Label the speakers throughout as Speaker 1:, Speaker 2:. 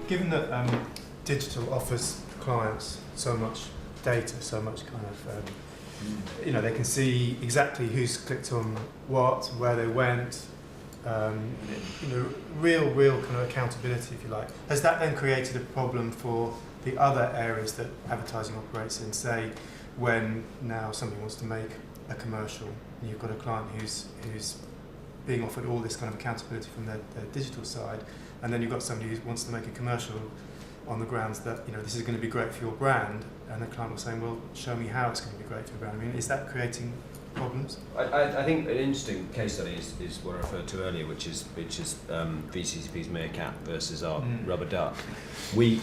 Speaker 1: given that digital offers clients so much data, so much kind of, they can see exactly who's clicked on what, where they went, real kind of accountability, if you like. Has that then created a problem for the other areas that advertising operates in? Say, when now somebody wants to make a commercial, and you've got a client who's being offered all this kind of accountability from their digital side, and then you've got somebody who wants to make a commercial on the grounds that this is going to be great for your brand, and the client was saying, well, show me how it's going to be great for your brand. I mean, is that creating problems?
Speaker 2: I think an interesting case study is what I referred to earlier, which is VCCP's Meerkat versus our Rubber Duck. We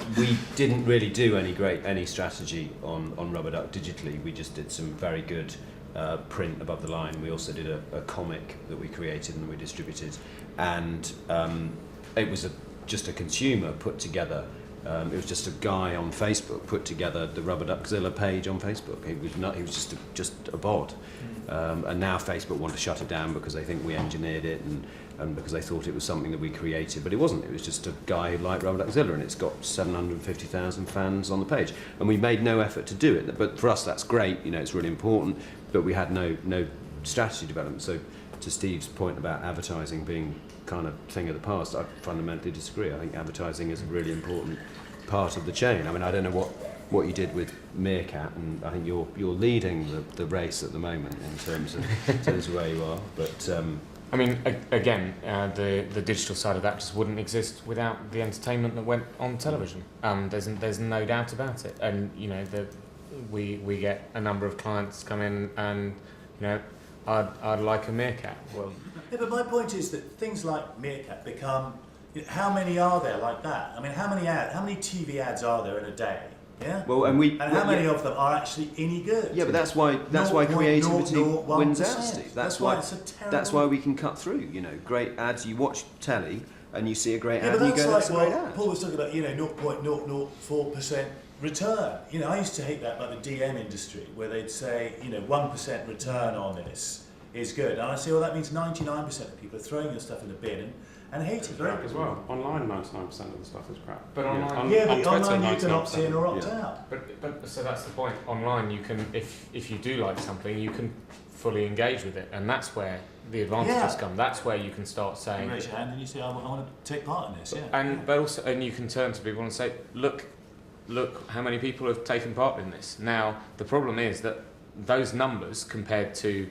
Speaker 2: didn't really do any strategy on Rubber Duck digitally. We just did some very good print above the line. We also did a comic that we created and we distributed, and it was just a consumer put together. It was just a guy on Facebook put together the Rubber Duckzilla page on Facebook. He was just a bod, and now Facebook want to shut it down because they think we engineered it and because they thought it was something that we created, but it wasn't. It was just a guy who liked Rubber Duckzilla, and it's got 750,000 fans on the page, and we made no effort to do it. But for us, that's great. It's really important, but we had no strategy development. So, to Steve's point about advertising being kind of thing of the past, I fundamentally disagree. I think advertising is a really important part of the chain. I mean, I don't know what you did with Meerkat, and I think you're leading the race at the moment in terms of where you are. But
Speaker 3: I mean, again, the digital side of that just wouldn't exist without the entertainment that went on television. There's no doubt about it. And we get a number of clients come in and I'd like a Meerkat. Well,
Speaker 4: yeah, but my point is that things like Meerkat become. How many are there like that? I mean, how many TV ads are there in a day? Yeah.
Speaker 2: Well, and
Speaker 4: how many of them are actually any good?
Speaker 2: Yeah, but that's why creativity wins out, Steve. That's why we can cut through. Great ads. You watch telly and you see a great ad, and you go, "That's a great ad."
Speaker 4: Paul was talking about 0.004% return. I used to hate that by the DM industry, where they'd say 1% return on this is good, and I say, well, that means 99% of people are throwing your stuff in the bin and hate it.
Speaker 5: Crap as well. Online, 99% of the stuff is crap.
Speaker 3: But online,
Speaker 4: but
Speaker 5: on
Speaker 4: online
Speaker 5: Twitter,
Speaker 4: you can opt in or opt out.
Speaker 3: But so that's the point. Online, you can, if you do like something, you can fully engage with it, and that's where the advantages come. That's where you can start saying,
Speaker 4: you raise your hand and you say, I want to take part in this.
Speaker 3: Yeah. And you can turn to people and say, look how many people have taken part in this. Now the problem is that those numbers compared to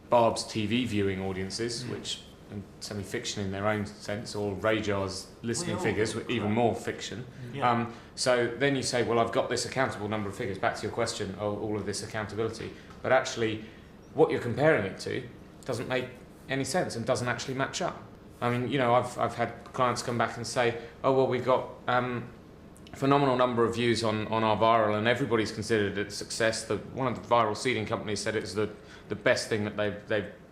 Speaker 3: Barb's TV viewing audiences, which are semi-fiction in their own sense, or Rajar's listening figures, even more fiction. Yeah. So then you say, well, I've got this accountable number of figures. Back to your question, all of this accountability, but actually, what you're comparing it to doesn't make any sense and doesn't actually match up. I mean, I've had clients come back and say, oh well, we've got phenomenal number of views on our viral, and everybody's considered it a success. One of the viral seeding companies said it's the best thing that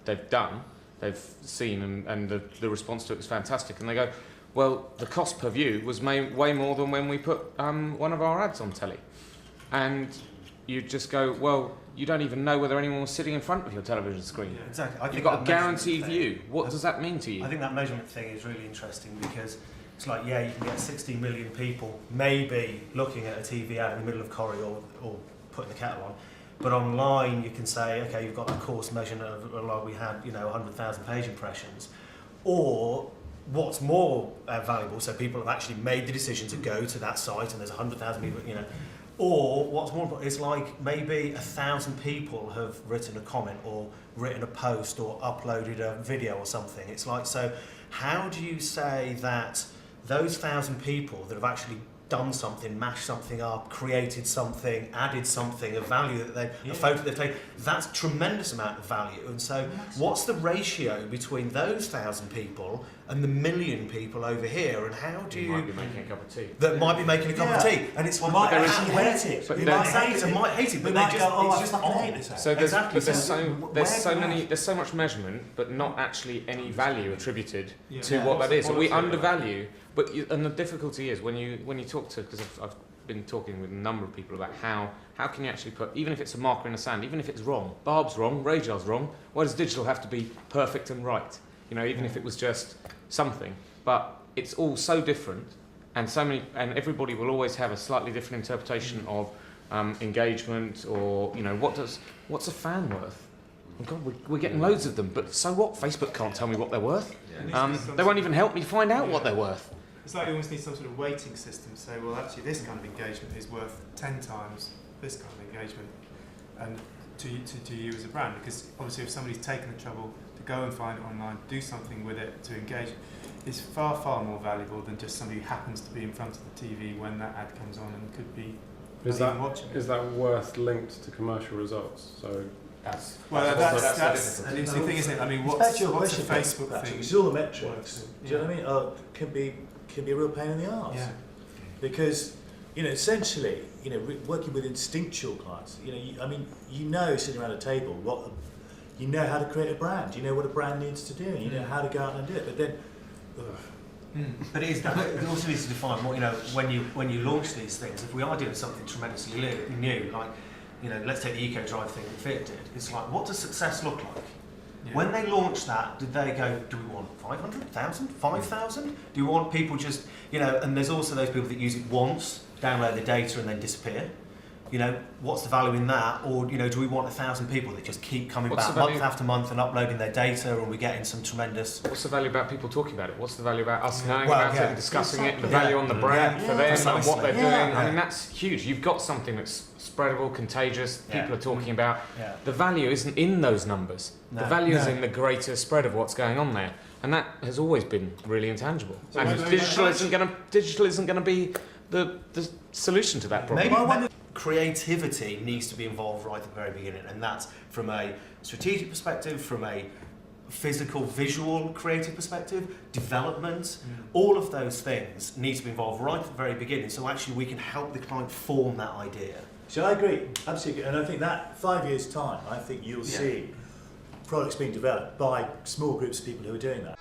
Speaker 3: they've done, they've seen, and the response to it was fantastic. And they go, well, the cost per view was way more than when we put one of our ads on telly. And you just go, well, you don't even know whether anyone was sitting in front of your television screen.
Speaker 6: Yeah, exactly.
Speaker 3: You've got a guaranteed view. What does that mean to you?
Speaker 6: I think that measurement thing is really interesting, because it's like, you can get 60 million people maybe looking at a TV ad in the middle of corridor or putting the kettle on. But online, you can say, okay, you've got a coarse measurement of, like we had, 100,000 page impressions. Or what's more valuable, so people have actually made the decision to go to that site and there's 100,000 people, Or what's more important is like maybe 1,000 people have written a comment or written a post or uploaded a video or something. It's like, so how do you say that those 1,000 people that have actually done something, mashed something up, created something, added something of value, that a photo they've taken, that's a tremendous amount of value. And so what's the ratio between those 1,000 people and the million people over here, and how do you...
Speaker 3: might be making a cup of tea.
Speaker 6: That might be making a cup of tea. And it's...
Speaker 4: Well, might actually hate it.
Speaker 6: But might hate it, but they just...
Speaker 4: I just fucking hate this.
Speaker 3: So there's so much measurement, but not actually any value attributed to what that is. So we undervalue... and the difficulty is when you talk to, because I've been talking with a number of people about how can you actually put, even if it's a marker in the sand, even if it's wrong, Barb's wrong, Rajar's wrong, why does digital have to be perfect and right? Even if it was just something, but it's all so different, and everybody will always have a slightly different interpretation of engagement, or what's a fan worth? Oh God, we're getting loads of them, but so what? Facebook can't tell me what they're worth. They won't even help me find out what they're worth.
Speaker 1: It's like you almost need some sort of weighting system. Say, well, actually, this kind of engagement is worth 10 times this kind of engagement, and to you as a brand, because obviously, if somebody's taken the trouble to go and find it online, do something with it to engage, it's far, far more valuable than just somebody who happens to be in front of the TV when that ad comes on and could be watching it.
Speaker 5: Is that worth linked to commercial results? So
Speaker 1: that's an interesting thing, isn't it? I mean, what's a Facebook thing?
Speaker 4: It's all the metrics. Do you know what I mean? Can be a real pain in the arse.
Speaker 1: Yeah.
Speaker 4: Because essentially, working with instinctual clients, sitting around a table, you know how to create a brand. You know what a brand needs to do. You know how to go out and do it. But then.
Speaker 6: But it also needs to define what when you launch these things. If we are doing something tremendously new, like let's take the Eco Drive thing that Fit did. It's like, what does success look like? Yeah. When they launched that, did they go, do we want 500, 1,000, 5,000? Do you want people just And there's also those people that use it once, download the data, and then disappear. What's the value in that? Or, do we want 1,000 people that just keep coming back month after month and uploading their data, and we're getting some tremendous...
Speaker 3: What's the value about people talking about it? What's the value about us knowing about it and discussing it, and the value on the brand for them and what they're doing? I mean, that's huge. You've got something that's spreadable, contagious, people are talking about. Yeah. The value isn't in those numbers. The value is in the greater spread of what's going on there. And that has always been really intangible. So and digital isn't going to be the solution to that problem.
Speaker 6: Maybe creativity needs to be involved right at the very beginning, and that's from a strategic perspective, from a physical, visual, creative perspective, development. All of those things need to be involved right at the very beginning, so actually we can help the client form that idea.
Speaker 4: So I agree, absolutely, and I think that 5 years' time, I think you'll see products being developed by small groups of people who are doing that.